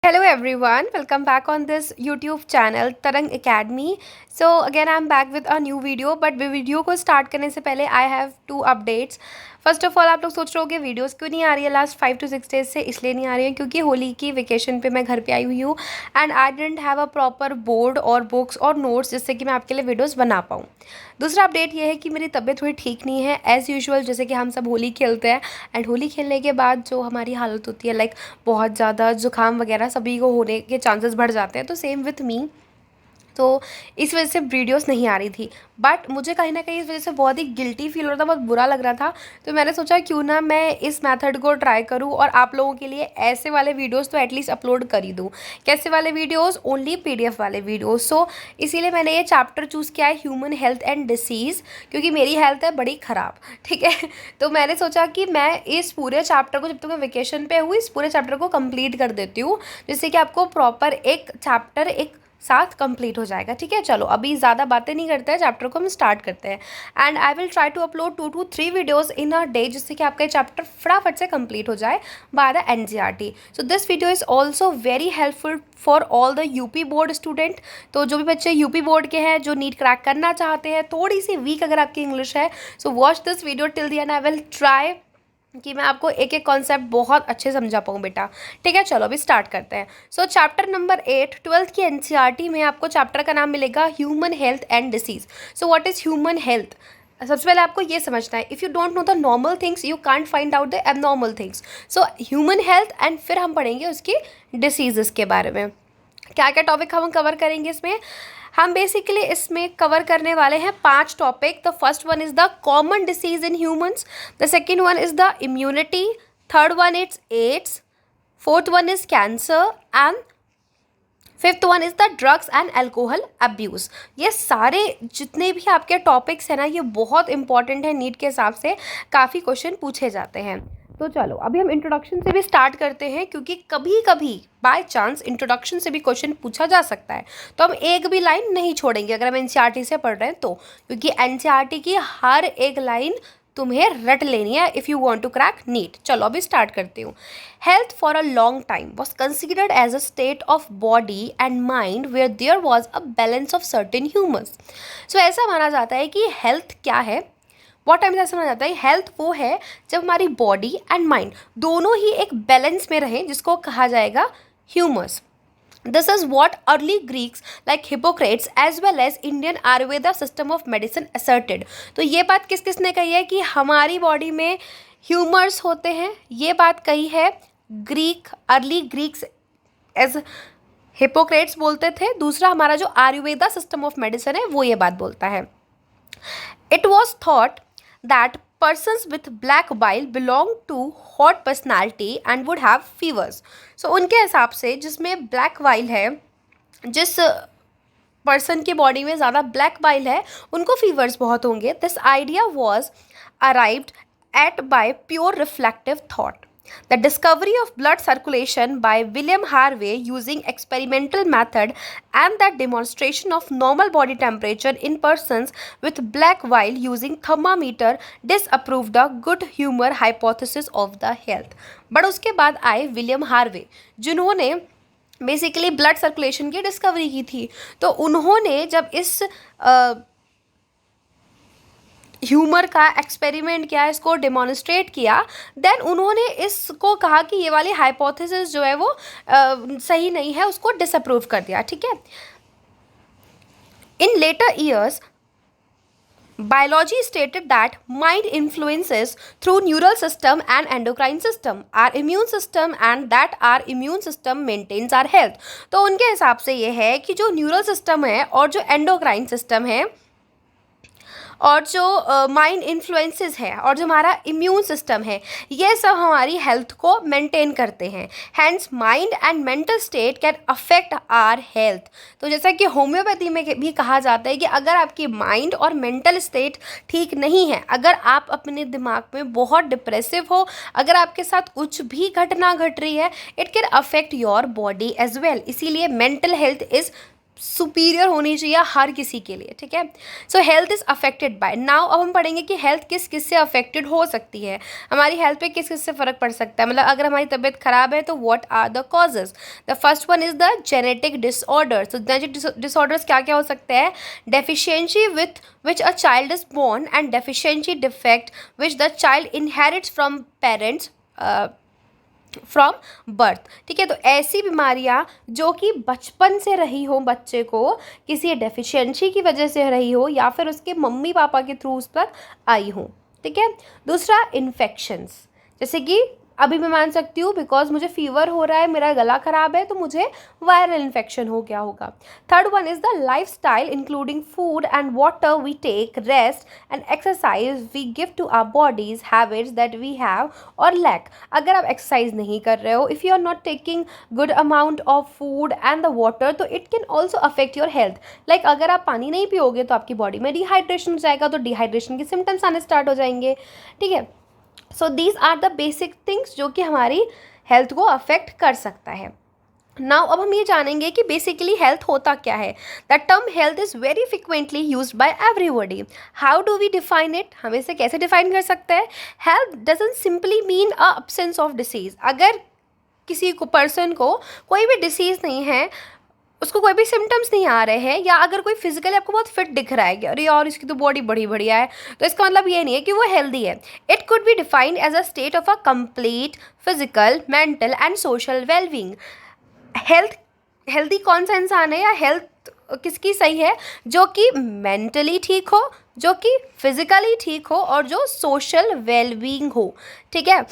Hello everyone, welcome back on this YouTube channel Tarang Academy. So again I'm back with a new video, but video को start करने से पहले I have two updates. First of all आप लोग सोच रहे हो कि वीडियोस क्यों नहीं आ रही है लास्ट 5 to 6 डेज से, इसलिए नहीं आ रही है क्योंकि होली की वेकेशन पे मैं घर पे आई हुई हूँ and I didn't have a proper board और बुक्स और नोट्स जिससे कि मैं आपके लिए वीडियोस बना पाऊँ. दूसरा अपडेट ये है कि मेरी तबीयत थोड़ी ठीक नहीं है एज़ यूजुअल. जैसे कि हम सब होली खेलते हैं एंड होली खेलने के बाद जो हमारी हालत होती है लाइक बहुत ज़्यादा जुकाम वगैरह सभी को होने के चांसेस बढ़ जाते हैं. तो सेम विथ मी. तो इस वजह से वीडियोस नहीं आ रही थी, बट मुझे कहीं ना कहीं इस वजह से बहुत ही गिल्टी फील हो रहा था, बहुत बुरा लग रहा था. तो मैंने सोचा क्यों ना मैं इस मेथड को ट्राई करूं और आप लोगों के लिए ऐसे वाले वीडियोस तो एटलीस्ट अपलोड कर ही दूं. कैसे वाले वीडियोस? ओनली पीडीएफ वाले वीडियोस. सो इसीलिए मैंने ये चैप्टर चूज़ किया है, ह्यूमन हेल्थ एंड डिसीज़, क्योंकि मेरी हेल्थ है बड़ी ख़राब. ठीक है. तो मैंने सोचा कि मैं इस पूरे चैप्टर को, जब तक मैं वेकेशन पे हुई, इस पूरे चैप्टर को कंप्लीट कर देती हूँ, जिससे कि आपको प्रॉपर एक चैप्टर एक साथ कंप्लीट हो जाएगा. ठीक है. चलो अभी ज़्यादा बातें नहीं करते हैं, चैप्टर को हम स्टार्ट करते हैं. And I will try to upload 2 to 3 videos in a day, जिससे कि आपका ये चैप्टर फटाफट से कंप्लीट हो जाए by the NCERT. So this video is also very helpful for all the UP board student. तो जो भी बच्चे यूपी बोर्ड के हैं, जो नीट क्रैक करना चाहते हैं, थोड़ी सी वीक अगर आपकी इंग्लिश है, so watch this video till the end. I will try कि मैं आपको एक एक कॉन्सेप्ट बहुत अच्छे समझा पाऊँ बेटा. ठीक है. चलो अभी स्टार्ट करते हैं. सो चैप्टर नंबर 8 ट्वेल्थ की एनसीईआरटी में आपको चैप्टर का नाम मिलेगा human health and disease. So what is human health? सबसे पहले आपको ये समझना है, if you don't know the normal things you can't find out the abnormal things. So human health and फिर हम पढ़ेंगे उसकी डिसीज़ के बारे में. क्या क्या टॉपिक हम कवर करेंगे इसमें? हम बेसिकली इसमें कवर करने वाले हैं 5 topic. The first one is the common disease in humans. The second one is the immunity. Third one is AIDS. Fourth one is cancer and fifth one is the drugs and alcohol abuse. ये सारे जितने भी आपके topics हैं ना, ये बहुत important है. नीट के हिसाब से काफ़ी क्वेश्चन पूछे जाते हैं. तो चलो अभी हम इंट्रोडक्शन से भी स्टार्ट करते हैं, क्योंकि कभी कभी बाय चांस इंट्रोडक्शन से भी क्वेश्चन पूछा जा सकता है. तो हम एक भी लाइन नहीं छोड़ेंगे अगर हम एनसीईआरटी से पढ़ रहे हैं तो, क्योंकि एनसीईआरटी की हर एक लाइन तुम्हें रट लेनी है if you want to crack NEET. चलो अभी स्टार्ट करती हूँ. Health for a long time was considered as a state of body and mind where there was a balance of certain humans. So ऐसा माना जाता है कि हेल्थ क्या है, बहुत टाइम से ऐसा माना जाता है हेल्थ वो है जब हमारी बॉडी एंड माइंड दोनों ही एक बैलेंस में रहें, जिसको कहा जाएगा humours. This is what early Greeks like Hippocrates as well as Indian Ayurveda system of medicine asserted. तो ये बात किस किसने कही है कि हमारी बॉडी में ह्यूमर्स होते हैं? ये बात कही है Greek, early Greeks as Hippocrates बोलते थे. दूसरा हमारा जो आयुर्वेदा सिस्टम ऑफ मेडिसिन है वो ये बात बोलता है. It was thought that persons with black bile belong to hot personality and would have fevers. So उनके हिसाब से जिसमें black bile है, जिस पर्सन की बॉडी में ज़्यादा ब्लैक बाइल है, उनको फीवर्स बहुत होंगे. This idea was arrived at by pure reflective thought. The discovery of blood circulation by William Harvey using experimental method and the demonstration of normal body temperature in persons with black bile using thermometer disproved the good humor hypothesis of the health. But उसके बाद आए William Harvey, जिन्होंने basically blood circulation की discovery की थी. तो उन्होंने जब इस ह्यूमर का एक्सपेरिमेंट किया, इसको डेमोन्स्ट्रेट किया, देन उन्होंने इसको कहा कि ये वाली हाइपोथेसिस जो है वो सही नहीं है, उसको डिसअप्रूव कर दिया. ठीक है. In later years biology stated that mind influences through neural system and endocrine system our immune system and that our immune system maintains our health. तो उनके हिसाब से ये है कि जो न्यूरल सिस्टम है और जो एंडोक्राइन सिस्टम है और जो माइंड इन्फ्लुएंसेस है और जो हमारा इम्यून सिस्टम है, ये सब हमारी हेल्थ को मेंटेन करते हैं. Hence mind and mental state can affect our health. तो जैसा कि होम्योपैथी में भी कहा जाता है कि अगर आपकी माइंड और मेंटल स्टेट ठीक नहीं है, अगर आप अपने दिमाग में बहुत डिप्रेसिव हो, अगर आपके साथ कुछ भी घटना घट रही है, it can affect your body as well. इसीलिए मेंटल हेल्थ इज़ सुपीरियर होनी चाहिए हर किसी के लिए, ठीक है। So health is affected by, now अब हम पढ़ेंगे कि हेल्थ किस किस से अफेक्टेड हो सकती है, हमारी हेल्थ पे किस किस से फ़र्क पड़ सकता है, मतलब अगर हमारी तबीयत ख़राब है तो what are the causes. The first one is the genetic disorders. तो जेनेटिक डिसऑर्डर्स क्या क्या हो सकते हैं, deficiency with which a child is born and deficiency defect which the child inherits from parents from birth, ठीक है। तो ऐसी बीमारियां जो कि बचपन से रही हो बच्चे को, किसी डेफिशिएंसी की वजह से रही हो या फिर उसके मम्मी पापा के थ्रू उस पर आई हो, ठीक है। दूसरा इन्फेक्शंस, जैसे कि अभी मैं मान सकती हूँ बिकॉज मुझे फीवर हो रहा है, मेरा गला ख़राब है, तो मुझे वायरल इन्फेक्शन हो गया होगा। Third one is the lifestyle including food and water we take, rest and exercise we give to our bodies, habits that we have or lack. अगर आप एक्सरसाइज नहीं कर रहे हो, if you are not taking good amount of food and the water, तो it can also affect your health. Like अगर आप पानी नहीं पियोगे तो आपकी बॉडी में डिहाइड्रेशन हो जाएगा, तो डिहाइड्रेशन के सिम्टम्स आने स्टार्ट हो जाएंगे, ठीक है। So these are the basic things जो कि हमारी हेल्थ को अफेक्ट कर सकता है। नाउ अब हम ये जानेंगे कि बेसिकली हेल्थ होता क्या है। The term health is very frequently use by everybody. How do we define it, हम इसे कैसे डिफाइन कर सकते हैं। Health doesn't simply mean a absence of disease. अगर किसी को पर्सन को कोई भी डिसीज़ नहीं है, उसको कोई भी सिम्टम्स नहीं आ रहे हैं, या अगर कोई फिजिकली आपको बहुत फिट दिख रहा है कि अरे यार इसकी तो बॉडी बड़ी बढ़िया है, तो इसका मतलब ये नहीं है कि वो हेल्दी है। It could be defined as a state of a complete physical, mental and social wellbeing. Healthy कौन सा इंसान है या हेल्थ किसकी सही है, जो कि मेंटली ठीक हो, जो कि फिजिकली ठीक हो और जो सोशल वेलबींग हो, ठीक है।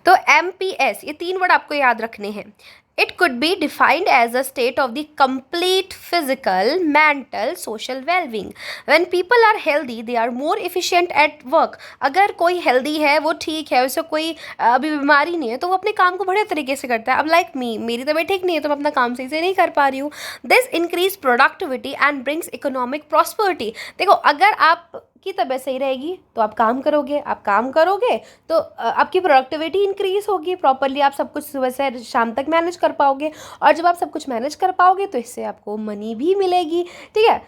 तो MPS, ये 3 वर्ड आपको याद रखने हैं। It could be defined as a state of the complete physical, mental, social wellbeing. When people are healthy they are more efficient at work. अगर कोई हेल्दी है, वो ठीक है, उसे कोई अभी बीमारी नहीं है, तो वो अपने काम को बढ़िया तरीके से करता है। अब लाइक मेरी तबीयत ठीक नहीं है तो मैं अपना काम सही से नहीं कर पा रही हूँ। This increase productivity and brings economic prosperity. देखो, अगर आप की तबीयत सही रहेगी तो आप काम करोगे, आप काम करोगे तो आपकी प्रोडक्टिविटी इंक्रीज होगी, प्रॉपरली आप सब कुछ सुबह से शाम तक मैनेज कर पाओगे, और जब आप सब कुछ मैनेज कर पाओगे तो इससे आपको मनी भी मिलेगी, ठीक है।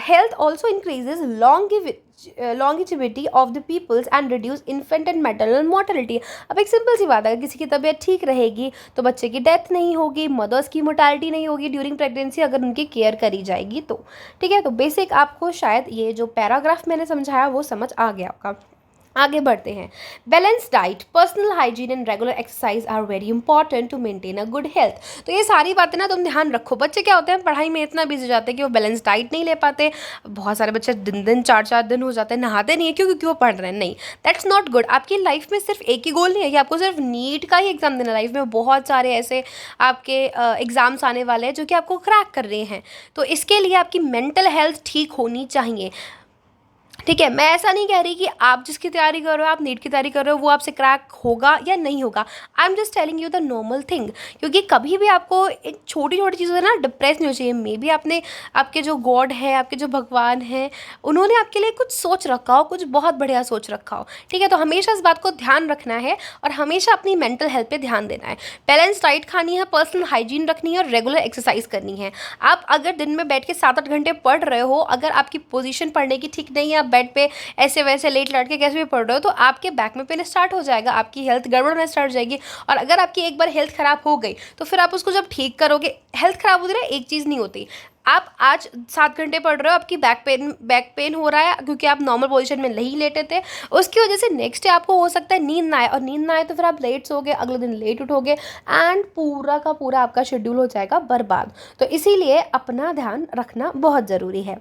Health also increases longevity of the peoples and reduce infant and maternal mortality. अब एक सिंपल सी बात है, अगर किसी की तबीयत ठीक रहेगी तो बच्चे की डेथ नहीं होगी, मदर्स की मोर्टालिटी नहीं होगी ड्यूरिंग प्रेगनेंसी, अगर उनकी केयर करी जाएगी तो, ठीक है। तो बेसिक आपको शायद ये जो पैराग्राफ मैंने समझाया वो समझ आ गया होगा। आगे बढ़ते हैं। Balance diet, personal hygiene and regular exercise are very important to maintain a good health. तो ये सारी बातें ना तुम ध्यान रखो। बच्चे क्या होते हैं, पढ़ाई में इतना बिजी हो जाते हैं कि वो बैलेंस डाइट नहीं ले पाते। बहुत सारे बच्चे दिन 4 दिन हो जाते हैं नहाते नहीं है, क्योंकि वो पढ़ रहे हैं। नहीं, दैट्स नॉट गुड। आपकी लाइफ में सिर्फ एक ही गोल नहीं है कि आपको सिर्फ नीट का ही एग्जाम देना। लाइफ में बहुत सारे ऐसे आपके एग्जाम्स आने वाले हैं जो कि आपको क्रैक कर रहे हैं, तो इसके लिए आपकी मेंटल हेल्थ ठीक होनी चाहिए, ठीक है। मैं ऐसा नहीं कह रही कि आप जिसकी तैयारी कर रहे हो, आप नीट की तैयारी कर रहे हो, वो आपसे क्रैक होगा या नहीं होगा। I am just telling you the normal thing, क्योंकि कभी भी आपको एक छोटी छोटी चीज़ों से ना डिप्रेस नहीं हो चाहिए। मे बी आपने, आपके जो गॉड है, आपके जो भगवान हैं, उन्होंने आपके लिए कुछ सोच रखा हो, कुछ बहुत बढ़िया सोच रखा हो, ठीक है। तो हमेशा इस बात को ध्यान रखना है और हमेशा अपनी मेंटल हेल्थ पे ध्यान देना है। बैलेंस डाइट खानी है, पर्सनल हाइजीन रखनी है और रेगुलर एक्सरसाइज करनी है। आप अगर दिन में बैठ के 7-8 घंटे पढ़ रहे हो, अगर आपकी पोजीशन पढ़ने की ठीक नहीं है, आप बेड पे ऐसे वैसे लेट लट के कैसे भी पढ़ रहे हो, तो आपके बैक में पेन स्टार्ट हो जाएगा, आपकी हेल्थ गड़बड़ होना स्टार्ट हो जाएगी। और अगर आपकी एक बार हेल्थ ख़राब हो गई तो फिर आप उसको जब ठीक करोगे, हेल्थ ख़राब होती है, एक चीज़ नहीं होती। आप आज 7 घंटे पढ़ रहे हो, आपकी बैक पेन हो रहा है क्योंकि आप नॉर्मल पोजीशन में नहीं लेटे थे, उसकी वजह से नेक्स्ट डे आपको हो सकता है नींद ना आए, और नींद ना आए तो फिर आप लेट सोगे, अगले दिन लेट उठोगे एंड पूरा का पूरा आपका शेड्यूल हो जाएगा बर्बाद। तो इसीलिए अपना ध्यान रखना बहुत ज़रूरी है,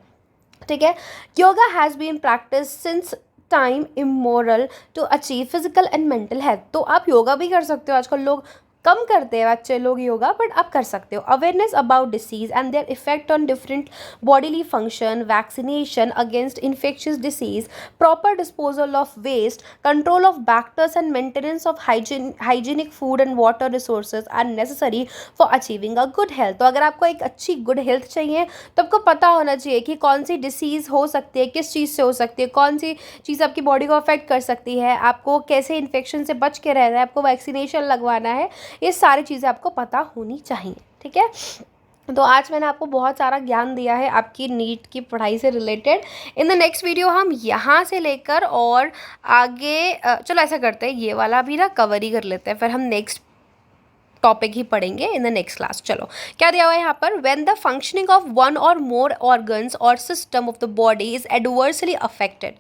ठीक है। Yoga has been practice since time immemorial to achieve physical and mental health. तो आप योगा भी कर सकते हो, आजकल लोग कम करते हैं बच्चे लोग योगा, बट आप कर सकते हो। Awareness about disease and their effect on different bodily function, vaccination against infectious disease, proper disposal of waste, control of vectors and maintenance of hygienic food and water resources are necessary for achieving a good health. तो अगर आपको एक अच्छी good health चाहिए तो आपको पता होना चाहिए कि कौन सी डिसीज़ हो सकती है, किस चीज़ से हो सकती है, कौन सी चीज़ आपकी बॉडी को अफेक्ट कर सकती है, आपको कैसे इन्फेक्शन से बच के रहना है, आपको वैक्सीनेशन लगवाना है, ये सारी चीज़ें आपको पता होनी चाहिए, ठीक है। तो आज मैंने आपको बहुत सारा ज्ञान दिया है आपकी नीट की पढ़ाई से related. In the next video हम यहाँ से लेकर और आगे चलो ऐसा करते हैं, ये वाला भी ना कवर ही कर लेते हैं, फिर हम नेक्स्ट टॉपिक ही पढ़ेंगे इन द नेक्स्ट क्लास। चलो क्या दिया हुआ है यहाँ पर, when the functioning of one or more organs or system of the body is adversely affected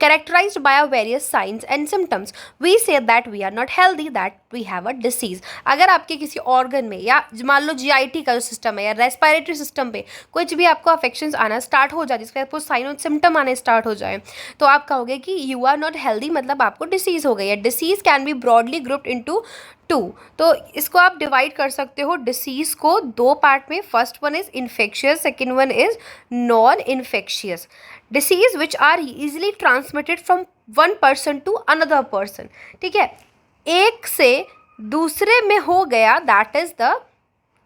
characterized by various signs and symptoms we say that we are not healthy, that we have a disease. अगर आपके किसी organ में या मान लो GIT का जो system है या रेस्पिरेटरी सिस्टम पे कुछ भी आपको अफेक्शंस आना स्टार्ट हो जाए, जिसके आपको साइन और सिम्टम आने स्टार्ट हो जाए, तो आप कहोगे कि यू आर नॉट हेल्दी, मतलब आपको डिसीज हो गई है। Disease can be broadly grouped into two. तो इसको आप डिवाइड कर सकते हो डिसीज को दो पार्ट में। First one is infectious, second one is non infectious disease which are easily transmitted from one person to another person. ठीक है, एक से दूसरे में हो गया, that is the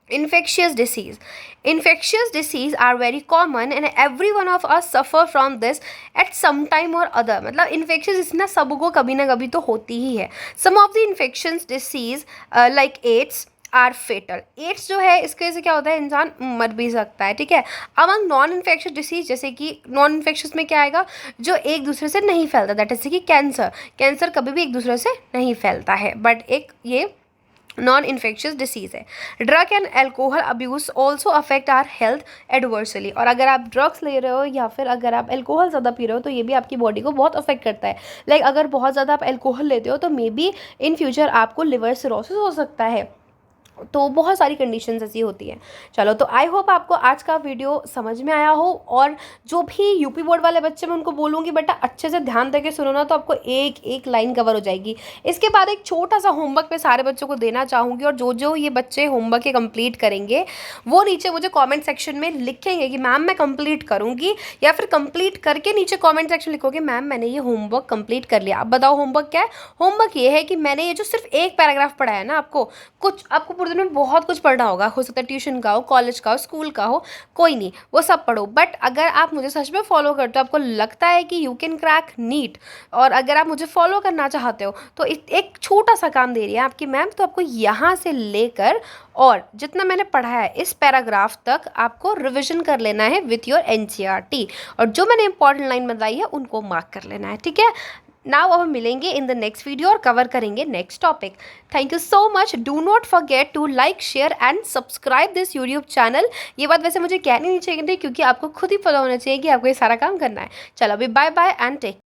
infectious disease. Infectious disease are very common and every one of us suffer from this at some time or other. मतलब infectious ना सबको कभी ना कभी तो होती ही है। Some of the infectious disease like AIDS are fatal. AIDS जो है इसके वजह से क्या होता है, इंसान मर भी सकता है। ठीक है, अमंग नॉन इन्फेक्शियस डिसीज, जैसे कि नॉन इन्फेक्शियस में क्या आएगा, जो एक दूसरे से नहीं फैलता, दैट इज कि कैंसर। कैंसर कभी भी एक दूसरे से नहीं फैलता है, बट एक ये नॉन इन्फेक्शियस डिसीज़ है। Drug and alcohol abuse also affect our health adversely. और अगर आप ड्रग्स ले रहे हो या फिर अगर आप एल्कोहल ज़्यादा पी रहे हो तो ये भी आपकी बॉडी को बहुत अफेक्ट करता है। लाइक अगर बहुत ज़्यादा आप एल्कोहल लेते हो तो मे बी इन फ्यूचर आपको लिवर सिरोसिस हो सकता है। तो बहुत सारी कंडीशंस ऐसी होती हैं। चलो, तो आई होप आपको आज का वीडियो समझ में आया हो। और जो भी यूपी बोर्ड वाले बच्चे, मैं उनको बोलूँगी बेटा अच्छे से ध्यान देके सुनो ना, तो आपको एक एक लाइन कवर हो जाएगी। इसके बाद एक छोटा सा होमवर्क मैं सारे बच्चों को देना चाहूँगी, और जो जो ये बच्चे होमवर्क ये कंप्लीट करेंगे वो नीचे मुझे कॉमेंट सेक्शन में लिखेंगे कि मैम मैं कंप्लीट करूँगी, या फिर कंप्लीट करके नीचे कॉमेंट सेक्शन लिखोगे मैम मैंने ये होमवर्क कंप्लीट कर लिया। अब बताओ होमवर्क क्या है। होमवर्क ये है कि मैंने ये जो सिर्फ एक पैराग्राफ पढ़ा है ना, आपको पूरे दिन में बहुत कुछ पढ़ना होगा, हो सकता है ट्यूशन का हो, कॉलेज का हो, स्कूल का हो, कोई नहीं, वो सब पढ़ो। बट अगर आप मुझे सच में फॉलो करते हो, आपको लगता है कि यू कैन क्रैक नीट, और अगर आप मुझे फॉलो करना चाहते हो तो एक छोटा सा काम दे रही है आपकी मैम, तो आपको यहाँ से लेकर और जितना मैंने पढ़ा है इस पैराग्राफ तक आपको रिविजन कर लेना है विथ योर एनसीईआरटी, और जो मैंने इंपॉर्टेंट लाइन बताई है उनको मार्क कर लेना है। ठीक है, नाउ अब हम मिलेंगे इन द नेक्स्ट वीडियो और कवर करेंगे next topic. Thank you so much. Do not forget to like, share and subscribe this YouTube channel. ये बात वैसे मुझे कहनी नहीं चाहिए थी, क्योंकि आपको खुद ही पता होना चाहिए कि आपको ये सारा काम करना है। चलो अभी बाय बाय एंड टेक